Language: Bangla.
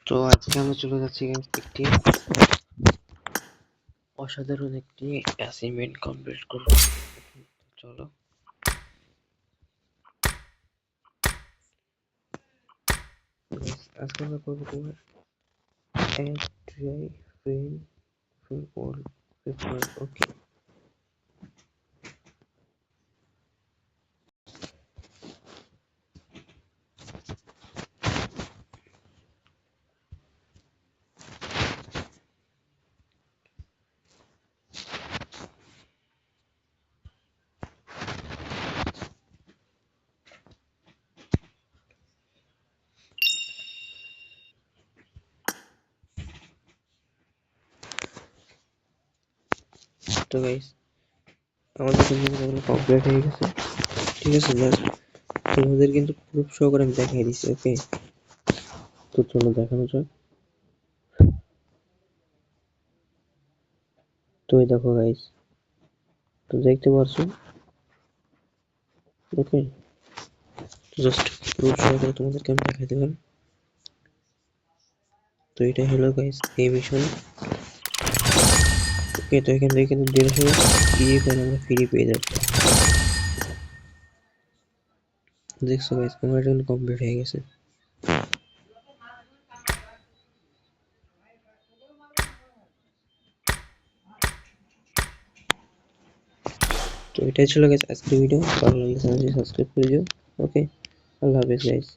তো আজকে আমরা চলে যাচ্ছি একটি অসাধারণ একটি অ্যাসাইনমেন্ট কমপ্লিট করব। চলো আজকে আমরা করবো তোমার ট্রাই ফ্রেম পেপার। ওকে, তো গাইস আমাদের কিন্তু কমপ্লিট হয়ে গেছে। ঠিক আছে, জাস্ট তোমাদের কিন্তু প্রুফ সহকারে আমি দেখাই দিচ্ছি। ওকে, তো চলো দেখানো যাক। তো এই দেখো গাইস, তো দেখতে পাচ্ছো। ওকে, জাস্ট প্রুফ সহকারে তোমাদেরকে আমি দেখাই দিলাম। তো এটাই হলো গাইস এই মিশন। ওকে, তো এখান থেকে কিন্তু 150 কয়েন আমরা ফ্রি পেয়ে যাচ্ছি। দেখছো গাইস, আমার জন্য কমপ্লিট হয়ে গেছে। তো এটাই ছিল গাইস আজকের ভিডিও। ভালো লাগলে চ্যানেলটি সাবস্ক্রাইব করে দিও। ওকে, আল্লাহ হাফেজ গাইস।